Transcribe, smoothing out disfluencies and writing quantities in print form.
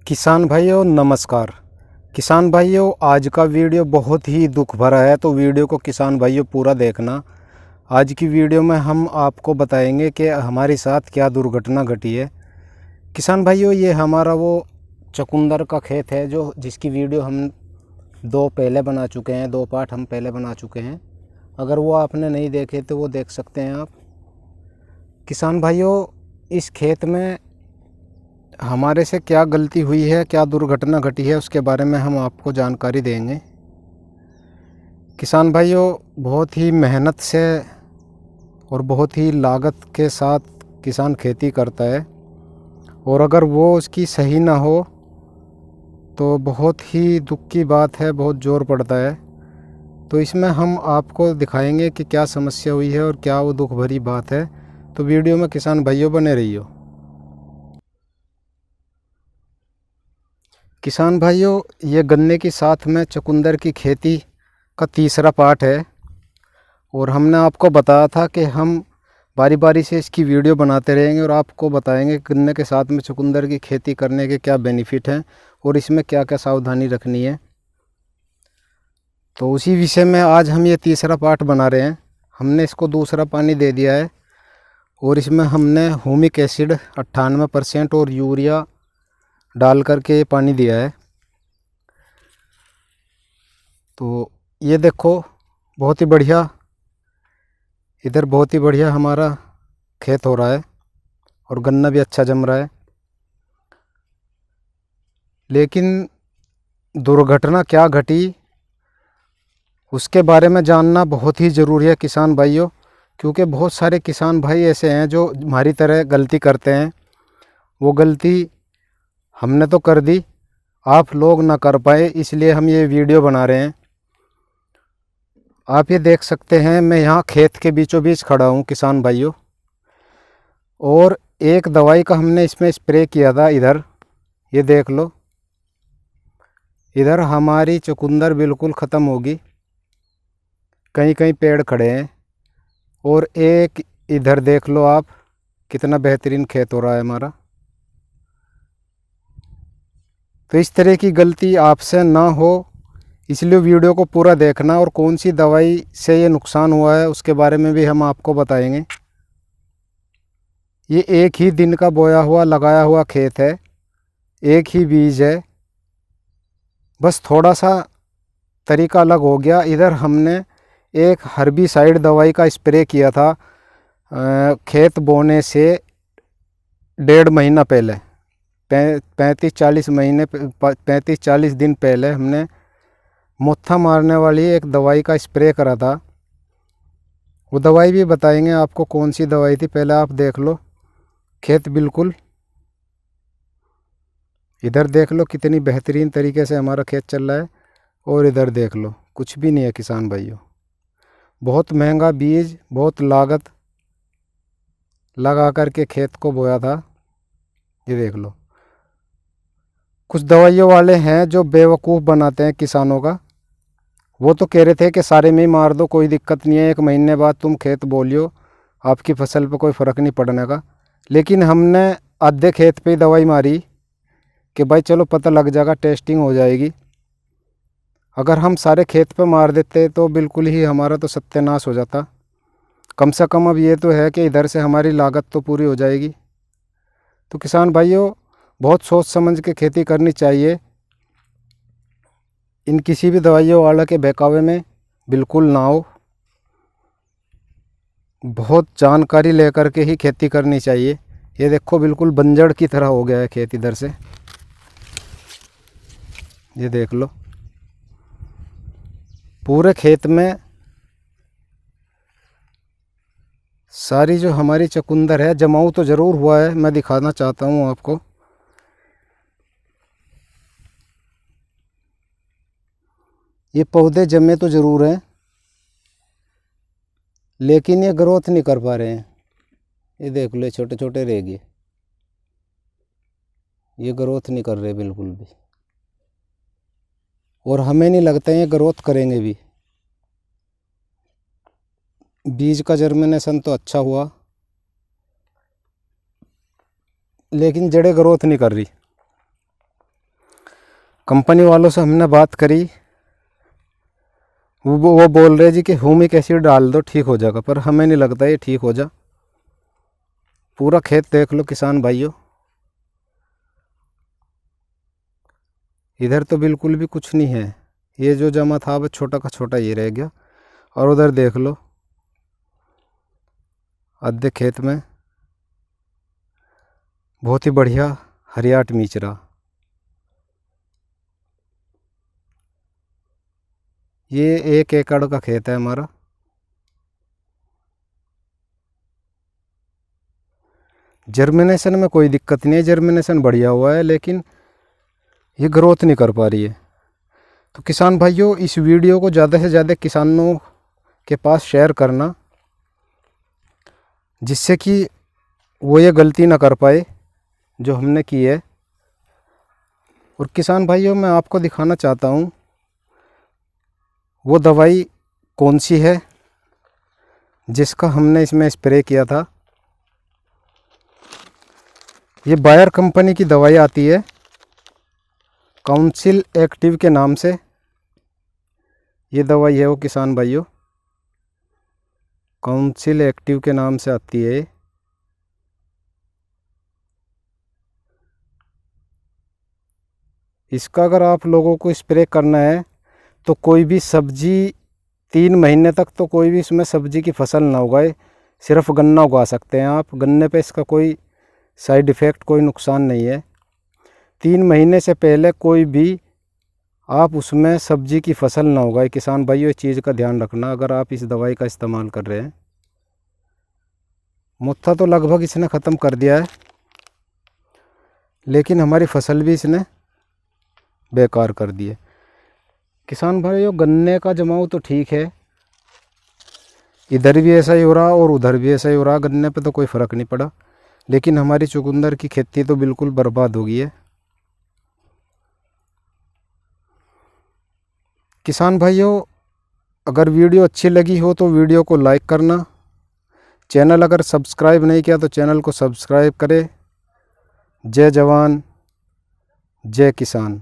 किसान भाइयों नमस्कार। किसान भाइयों आज का वीडियो बहुत ही दुख भरा है, तो वीडियो को किसान भाइयों पूरा देखना। आज की वीडियो में हम आपको बताएंगे कि हमारे साथ क्या दुर्घटना घटी है। किसान भाइयों ये हमारा वो चुकंदर का खेत है जो जिसकी वीडियो हम दो पहले बना चुके हैं, 2 पार्ट हम पहले बना चुके हैं। अगर वो आपने नहीं देखे तो वो देख सकते हैं आप। किसान भाइयों इस खेत में हमारे से क्या गलती हुई है, क्या दुर्घटना घटी है, उसके बारे में हम आपको जानकारी देंगे। किसान भाइयों बहुत ही मेहनत से और बहुत ही लागत के साथ किसान खेती करता है, और अगर वो उसकी सही ना हो तो बहुत ही दुख की बात है, बहुत ज़ोर पड़ता है। तो इसमें हम आपको दिखाएंगे कि क्या समस्या हुई है और क्या वो दुख भरी बात है। तो वीडियो में किसान भाइयों बने रहिए। किसान भाइयों ये गन्ने की साथ में चुकंदर की खेती का तीसरा पार्ट है, और हमने आपको बताया था कि हम बारी बारी से इसकी वीडियो बनाते रहेंगे और आपको बताएंगे गन्ने के साथ में चुकंदर की खेती करने के क्या बेनिफिट हैं और इसमें क्या क्या सावधानी रखनी है। तो उसी विषय में आज हम ये तीसरा पार्ट बना रहे हैं। हमने इसको दूसरा पानी दे दिया है और इसमें हमने ह्यूमिक एसिड 98% और यूरिया डाल करके ये पानी दिया है। तो ये देखो बहुत ही बढ़िया, इधर बहुत ही बढ़िया हमारा खेत हो रहा है और गन्ना भी अच्छा जम रहा है। लेकिन दुर्घटना क्या घटी उसके बारे में जानना बहुत ही ज़रूरी है किसान भाइयों, क्योंकि बहुत सारे किसान भाई ऐसे हैं जो हमारी तरह गलती करते हैं। वो गलती हमने तो कर दी, आप लोग ना कर पाए, इसलिए हम ये वीडियो बना रहे हैं। आप ये देख सकते हैं, मैं यहाँ खेत के बीचों बीच खड़ा हूँ किसान भाइयों, और एक दवाई का हमने इसमें स्प्रे किया था। इधर ये देख लो, इधर हमारी चुकंदर बिल्कुल ख़त्म होगी, कहीं कहीं पेड़ खड़े हैं। और एक इधर देख लो आप, कितना बेहतरीन खेत हो रहा है हमारा। तो इस तरह की गलती आपसे ना हो, इसलिए वीडियो को पूरा देखना, और कौन सी दवाई से ये नुकसान हुआ है उसके बारे में भी हम आपको बताएंगे। ये एक ही दिन का बोया हुआ लगाया हुआ खेत है, एक ही बीज है, बस थोड़ा सा तरीका अलग हो गया। इधर हमने एक हर्बिसाइड दवाई का स्प्रे किया था खेत बोने से 1.5 महीना पहले, 35-40 दिन पहले हमने मोथा मारने वाली एक दवाई का स्प्रे करा था। वो दवाई भी बताएंगे आपको कौन सी दवाई थी। पहले आप देख लो खेत बिल्कुल, इधर देख लो कितनी बेहतरीन तरीके से हमारा खेत चल रहा है, और इधर देख लो कुछ भी नहीं है किसान भाइयों। बहुत महंगा बीज, बहुत लागत लगा करके खेत को बोया था। ये देख लो, कुछ दवाइयों वाले हैं जो बेवकूफ़ बनाते हैं किसानों का। वो तो कह रहे थे कि सारे में ही मार दो, कोई दिक्कत नहीं है, 1 महीने बाद तुम खेत बोलियो, आपकी फसल पे कोई फ़र्क नहीं पड़ने का। लेकिन हमने आधे खेत पे ही दवाई मारी कि भाई चलो पता लग जाएगा, टेस्टिंग हो जाएगी। अगर हम सारे खेत पे मार देते तो बिल्कुल ही हमारा तो सत्यानाश हो जाता। कम से कम अब ये तो है कि इधर से हमारी लागत तो पूरी हो जाएगी। तो किसान भाइयों बहुत सोच समझ के खेती करनी चाहिए, इन किसी भी दवाइयों वाला के बहकावे में बिल्कुल ना हो। बहुत जानकारी लेकर के ही खेती करनी चाहिए। ये देखो बिल्कुल बंजर की तरह हो गया है खेत इधर से, ये देख लो पूरे खेत में सारी जो हमारी चुकंदर है, जमाऊ तो ज़रूर हुआ है, मैं दिखाना चाहता हूँ आपको। ये पौधे जमे तो ज़रूर हैं, लेकिन ये ग्रोथ नहीं कर पा रहे हैं। ये देख लो छोटे छोटे रह गए, ये ग्रोथ नहीं कर रहे बिल्कुल भी, और हमें नहीं लगता ये ग्रोथ करेंगे भी। बीज का जर्मिनेशन तो अच्छा हुआ, लेकिन जड़ें ग्रोथ नहीं कर रही। कंपनी वालों से हमने बात करी, वो बोल रहे जी कि ह्यूमिक एसिड डाल दो ठीक हो जाएगा, पर हमें नहीं लगता ये ठीक हो जा। पूरा खेत देख लो किसान भाइयों, इधर तो बिल्कुल भी कुछ नहीं है, ये जो जमा था बस छोटा का छोटा ये रह गया। और उधर देख लो आधे खेत में बहुत ही बढ़िया हरियाट मिचरा। ये 1 एकड़ का खेत है हमारा। जर्मिनेशन में कोई दिक्कत नहीं है, जर्मिनेशन बढ़िया हुआ है, लेकिन ये ग्रोथ नहीं कर पा रही है। तो किसान भाइयों इस वीडियो को ज़्यादा से ज़्यादा किसानों के पास शेयर करना, जिससे कि वो ये गलती ना कर पाए जो हमने की है। और किसान भाइयों मैं आपको दिखाना चाहता हूँ वो दवाई कौन सी है जिसका हमने इसमें स्प्रे किया था। ये बायर कंपनी की दवाई आती है काउंसिल एक्टिव के नाम से, ये दवाई है वो किसान भाइयों, काउंसिल एक्टिव के नाम से आती है। इसका अगर आप लोगों को स्प्रे करना है तो कोई भी सब्जी 3 महीने तक तो कोई भी इसमें सब्जी की फसल ना उगाए, सिर्फ गन्ना उगा सकते हैं आप। गन्ने पे इसका कोई साइड इफ़ेक्ट, कोई नुकसान नहीं है। 3 महीने से पहले कोई भी आप उसमें सब्जी की फसल ना उगाए। किसान भाइयों इस चीज़ का ध्यान रखना अगर आप इस दवाई का इस्तेमाल कर रहे हैं। मुट्ठा तो लगभग इसने ख़त्म कर दिया है, लेकिन हमारी फसल भी इसने बेकार कर दी है। किसान भाइयों गन्ने का जमाव तो ठीक है, इधर भी ऐसा ही हो रहा और उधर भी ऐसा ही हो रहा, गन्ने पे तो कोई फ़र्क नहीं पड़ा, लेकिन हमारी चुकंदर की खेती तो बिल्कुल बर्बाद हो गई है। किसान भाइयों अगर वीडियो अच्छी लगी हो तो वीडियो को लाइक करना, चैनल अगर सब्सक्राइब नहीं किया तो चैनल को सब्सक्राइब करें। जय जवान जय किसान।